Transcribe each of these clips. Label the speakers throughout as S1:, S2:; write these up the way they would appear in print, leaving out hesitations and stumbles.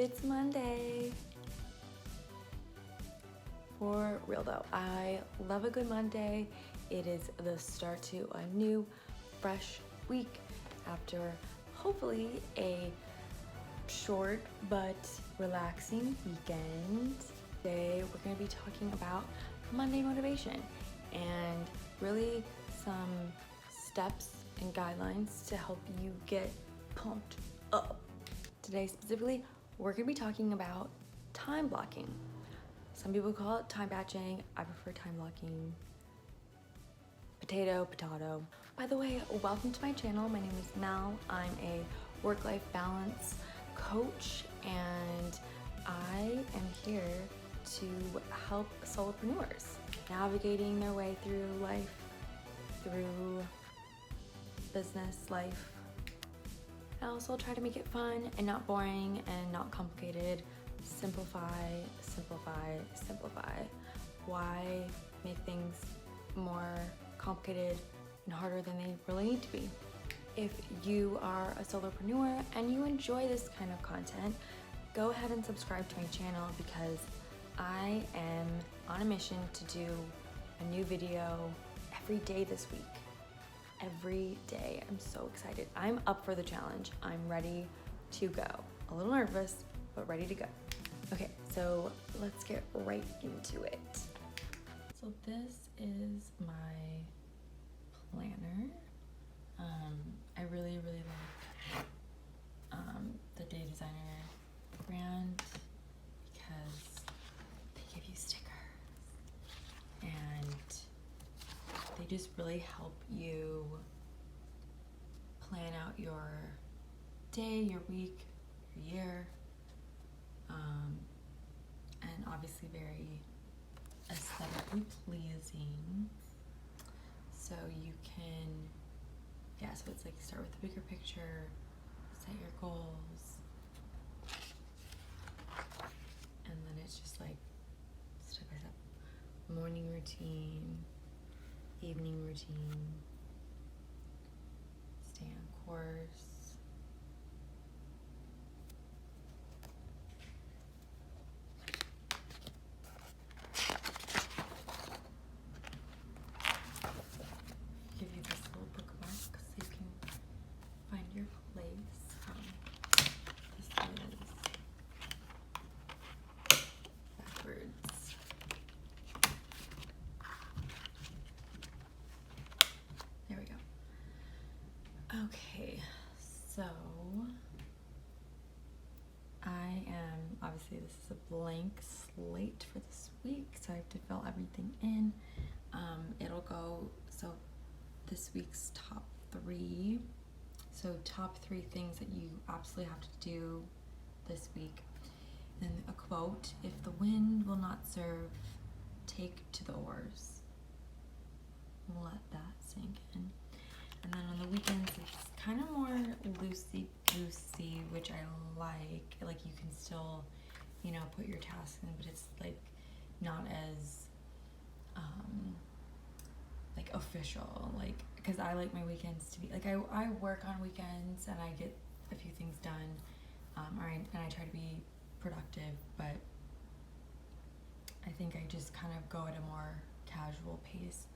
S1: It's Monday. For real though, I love a good Monday. It is the start to a new, fresh week after hopefully a short but relaxing weekend. Today we're going to be talking about Monday motivation and really some steps and guidelines to help you get pumped up. Today specifically, we're going to be talking about time blocking. Some people call it time batching. I prefer time blocking. Potato. By the way, welcome to my channel. My name is Mel. I'm a work-life balance coach, and I am here to help solopreneurs navigating their way through life, through business life. I also try to make it fun and not boring and not complicated. Simplify. Why make things more complicated and harder than they really need to be? If you are a solopreneur and you enjoy this kind of content, go ahead and subscribe to my channel because I am on a mission to do a new video every day this week. Every day. I'm so excited. I'm up for the challenge. I'm ready to go. A little nervous, but ready to go. Okay, so let's get right into it. So this is my planner. I really like the Day Designer brand because they give you stickers and they just really help you plan out your day, your week, your year, and obviously very aesthetically pleasing. So you can, so it's like start with the bigger picture, set your goals, and then it's just like step by step, morning routine, evening routine, stay on course. Give you this little bookmark so you can find your place. This is backwards. There we go. Okay, so obviously this is a blank slate for this week, so I have to fill everything in. It'll go, so this week's top 3. So top 3 things that you absolutely have to do this week. Then a quote, if the wind will not serve, take to the oars. Let that sink in. And then on the weekends, it's kind of more loosey-goosey, which I like. Like you can still, put your tasks in, but it's like not as like official. Like, because I like my weekends to be like I work on weekends and I get a few things done, and I try to be productive, but I think I just kind of go at a more casual pace.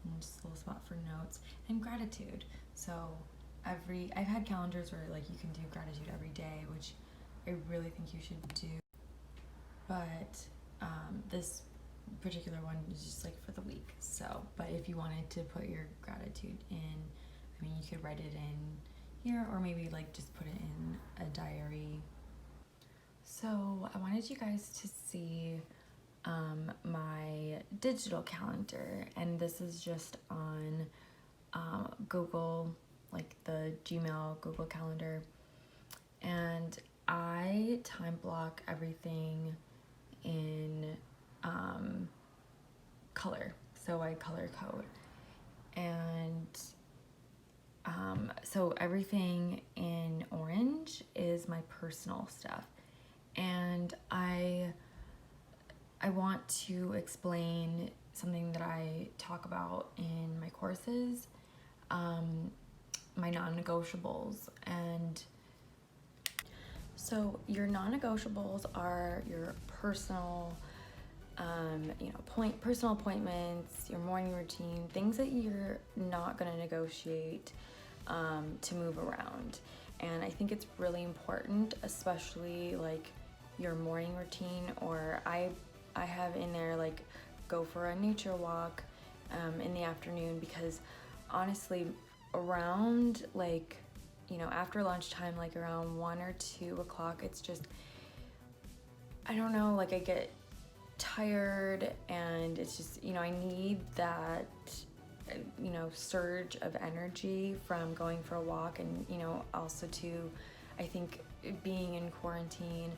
S1: And just a little spot for notes and gratitude. So I've had calendars where like you can do gratitude every day, which I really think you should do. But this particular one is just like for the week. So, but if you wanted to put your gratitude in, you could write it in here or maybe like just put it in a diary. So I wanted you guys to see my digital calendar, and this is just on Google, like the Gmail Google Calendar, and I time block everything in color, so I color code, and so everything in orange is my personal stuff, and I want to explain something that I talk about in my courses, my non-negotiables. And So your non-negotiables are your personal, personal appointments, your morning routine, things that you're not going to negotiate to move around. And I think it's really important, especially like your morning routine, or I have in there like go for a nature walk in the afternoon, because honestly around like, after lunchtime, like around 1 or 2 o'clock, it's just, I don't know, like I get tired, and it's just, I need that, surge of energy from going for a walk. And, also too, I think being in quarantine,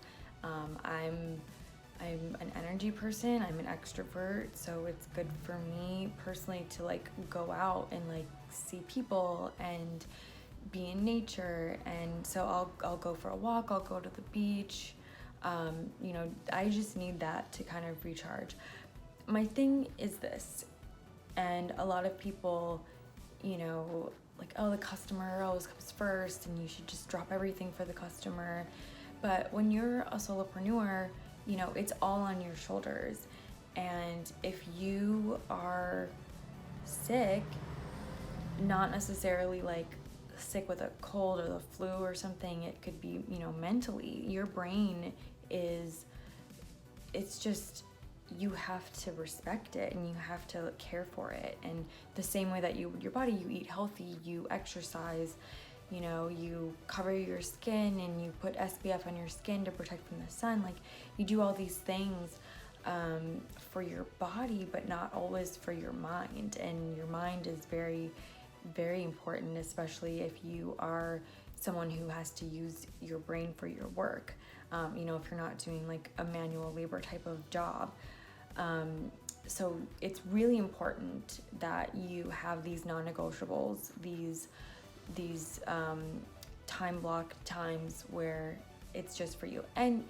S1: I'm an energy person, I'm an extrovert, so it's good for me personally to like go out and like see people and be in nature. And so I'll go for a walk, I'll go to the beach. I just need that to kind of recharge. My thing is this, and a lot of people, like, oh, the customer always comes first and you should just drop everything for the customer. But when you're a solopreneur, it's all on your shoulders. And if you are sick, not necessarily like sick with a cold or the flu or something, it could be, mentally, your brain it's just, you have to respect it and you have to care for it. And the same way that your body, you eat healthy, you exercise, you cover your skin and you put SPF on your skin to protect from the sun. Like, you do all these things for your body, but not always for your mind. And your mind is very, very important, especially if you are someone who has to use your brain for your work. If you're not doing like a manual labor type of job. So it's really important that you have these non-negotiables, these time block times where it's just for you. And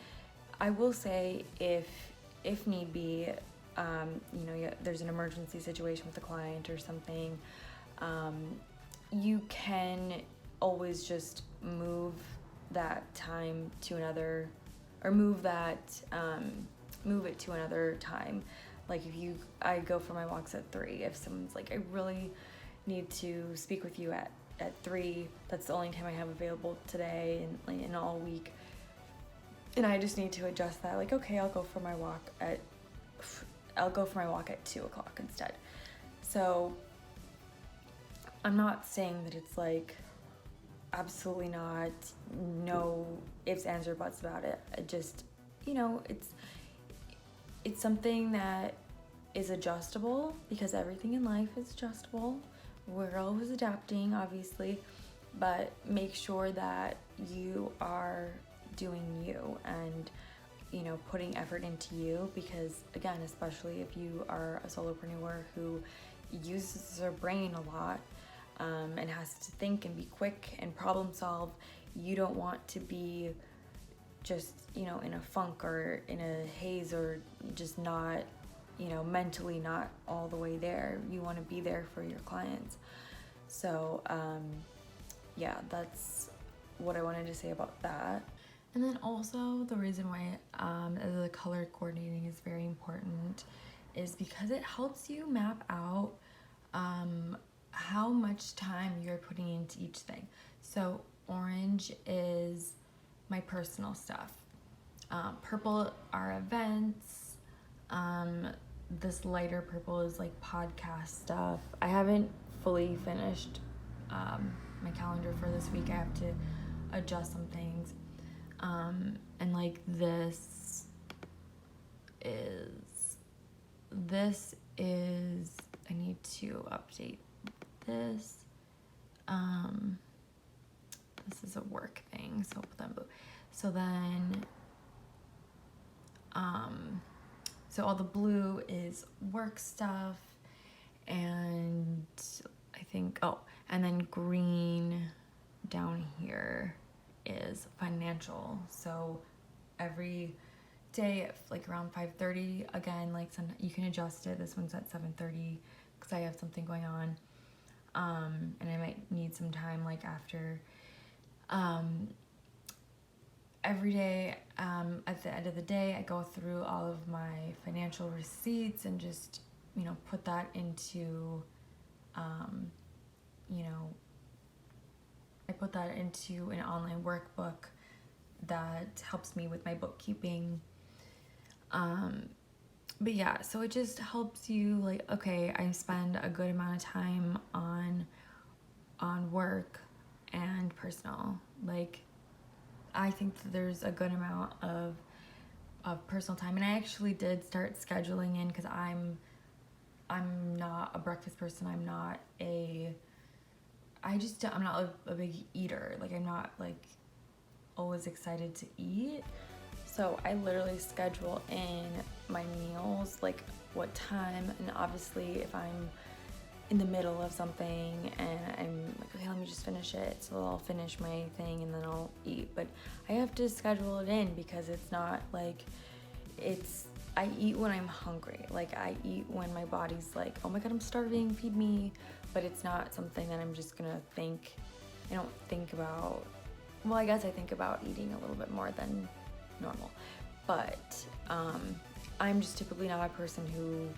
S1: I will say, if need be, there's an emergency situation with a client or something, you can always just move that time to another, or move it to another time. Like I go for my walks at 3. If someone's like, I really need to speak with you at 3, that's the only time I have available today and in all week, and I just need to adjust that. Like, okay, I'll go for my walk at 2 o'clock instead. So I'm not saying that it's like absolutely not, no ifs, ands, or buts about it. I just, it's something that is adjustable, because everything in life is adjustable. We're always adapting, obviously, but make sure that you are doing you and, putting effort into you, because again, especially if you are a solopreneur who uses their brain a lot, and has to think and be quick and problem solve, you don't want to be just, in a funk or in a haze, or just not, mentally not all the way there. You want to be there for your clients. So, yeah, that's what I wanted to say about that. And then also the reason why the color coordinating is very important is because it helps you map out how much time you're putting into each thing. So orange is my personal stuff. Purple are events. This lighter purple is like podcast stuff. I haven't fully finished my calendar for this week. I have to adjust some things. And like this is, I need to update this. This is a work thing, so I'll put that in blue. So then, so all the blue is work stuff, and I think, and then green down here is financial. So every day at like around 5:30, again, like you can adjust it. This one's at 7:30 because I have something going on, and I might need some time like after every day, at the end of the day, I go through all of my financial receipts and just, put that into, I put that into an online workbook that helps me with my bookkeeping. But yeah, so it just helps you, like, okay, I spend a good amount of time on work and personal. Like, I think that there's a good amount of personal time, and I actually did start scheduling in, because I'm not a breakfast person. I'm not a big eater. Like, I'm not like always excited to eat. So I literally schedule in my meals, like what time, and obviously if I'm in the middle of something and I'm like, okay, let me just finish it, so I'll finish my thing and then I'll eat. But I have to schedule it in, because it's not like I eat when I'm hungry. Like, I eat when my body's like, oh my god, I'm starving, feed me. But it's not something that I'm just gonna think. I don't think about, well, I guess I think about eating a little bit more than normal, but I'm just typically not a person who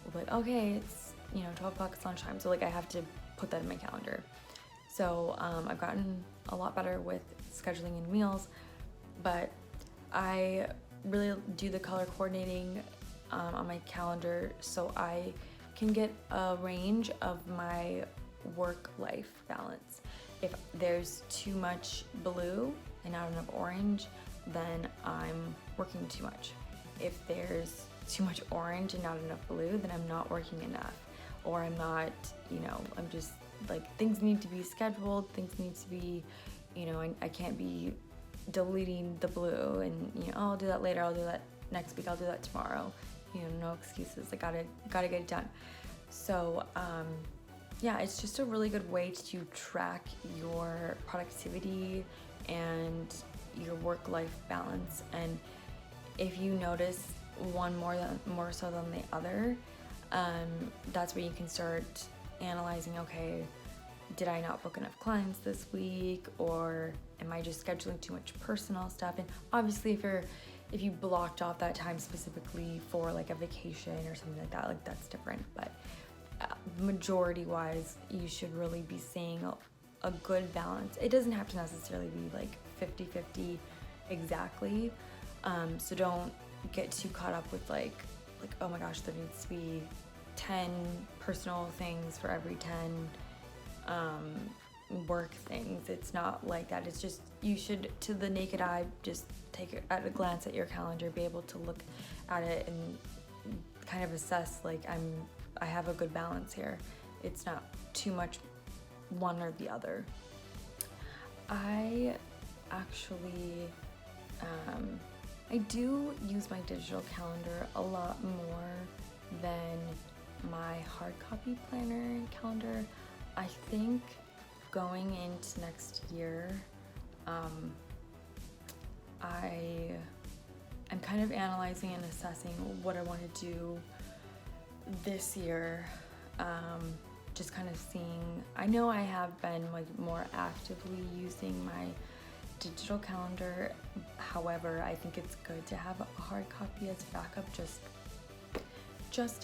S1: will be like, okay, it's 12 o'clock, it's lunchtime, so like I have to put that in my calendar. So I've gotten a lot better with scheduling in meals, but I really do the color coordinating on my calendar, so I can get a range of my work-life balance. If there's too much blue and not enough orange, then I'm working too much. If there's too much orange and not enough blue, then I'm not working enough. Or I'm not, I'm just like, things need to be scheduled, things need to be, I can't be deleting the blue and, oh, I'll do that later, I'll do that next week, I'll do that tomorrow. No excuses, I gotta get it done. So, yeah, it's just a really good way to track your productivity and your work-life balance. And if you notice one more so than the other, that's where you can start analyzing, okay, did I not book enough clients this week, or am I just scheduling too much personal stuff? And obviously if you blocked off that time specifically for like a vacation or something like that, like that's different. But majority wise, you should really be seeing a good balance. It doesn't have to necessarily be like 50-50 exactly. So don't get too caught up with like, oh my gosh, there needs to be 10 personal things for every 10 work things. It's not like that. It's just, you should, to the naked eye, just take a glance at your calendar, be able to look at it and kind of assess, like, I have a good balance here. It's not too much one or the other. I actually, I do use my digital calendar a lot more than my hard copy planner and calendar. I think going into next year, I'm kind of analyzing and assessing what I want to do this year. Just kind of seeing, I know I have been like more actively using my digital calendar. However, I think it's good to have a hard copy as backup, just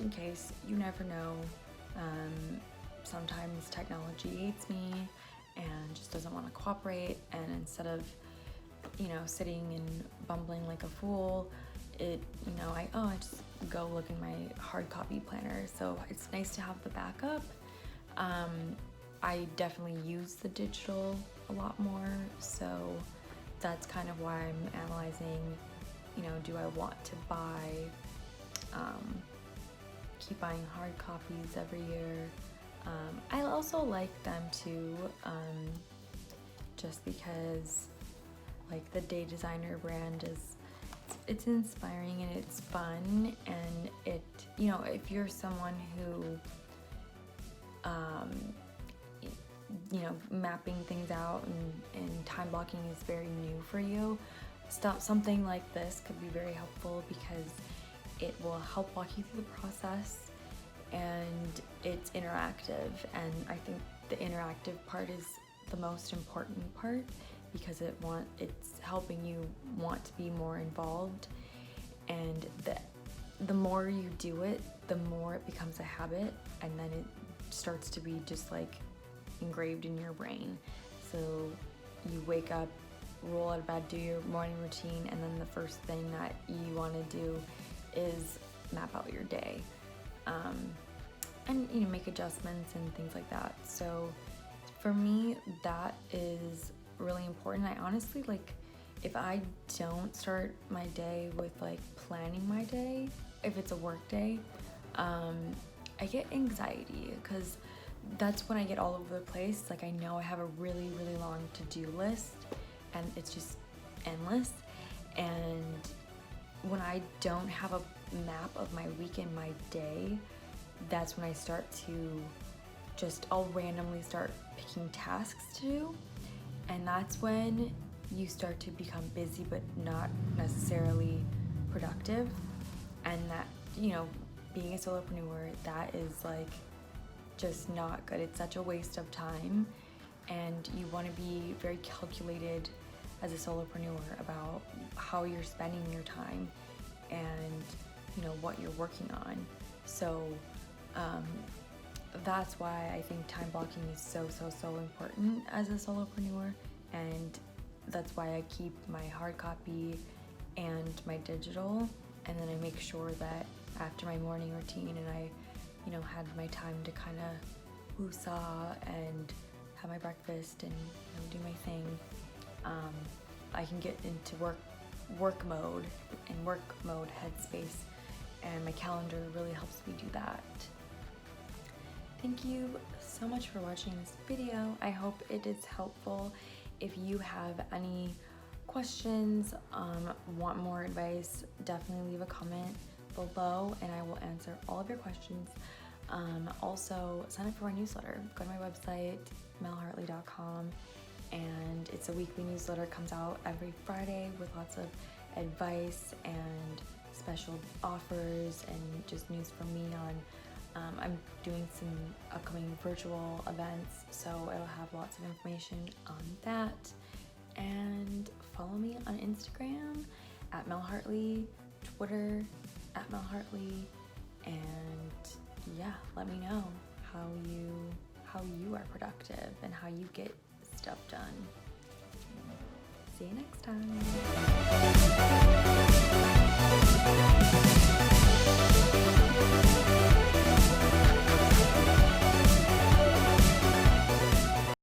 S1: in case. You never know. Sometimes technology eats me and just doesn't want to cooperate, and instead of sitting and bumbling like a fool, I just go look in my hard copy planner. So it's nice to have the backup. I definitely use the digital a lot more, so that's kind of why I'm analyzing, do I want to keep buying hard copies every year. I also like them too, just because like the Day Designer brand it's inspiring and it's fun, and it, if you're someone who mapping things out and time blocking is very new for you, something like this could be very helpful, because it will help walk you through the process, and it's interactive. And I think the interactive part is the most important part, because it's helping you want to be more involved, and the more you do it, the more it becomes a habit, and then it starts to be just like engraved in your brain. So you wake up, roll out of bed, do your morning routine, and then the first thing that you want to do is map out your day, and make adjustments and things like that. So for me, that is really important. I honestly, like, if I don't start my day with like planning my day, if it's a work day, I get anxiety, because that's when I get all over the place. Like, I know I have a really, really long to-do list, and it's just endless. And when I don't have a map of my week and my day, that's when I start to I'll randomly start picking tasks to do. And that's when you start to become busy but not necessarily productive. And that, being a solopreneur, that is like just not good. It's such a waste of time, and you want to be very calculated as a solopreneur about how you're spending your time and what you're working on. So that's why I think time blocking is so important as a solopreneur, and that's why I keep my hard copy and my digital, and then I make sure that after my morning routine and I had my time to kind of woosah and have my breakfast and do my thing, I can get into work mode headspace, and my calendar really helps me do that. Thank you so much for watching this video. I hope it is helpful. If you have any questions, want more advice, definitely leave a comment below and I will answer all of your questions. Also, sign up for my newsletter. Go to my website, melhartley.com, and it's a weekly newsletter. It comes out every Friday with lots of advice and special offers and just news from me on I'm doing some upcoming virtual events, so it'll have lots of information on that. And follow me on Instagram at Mel Hartley, Twitter at Mel Hartley, and yeah, let me know how you are productive and how you get stuff done. See you next time.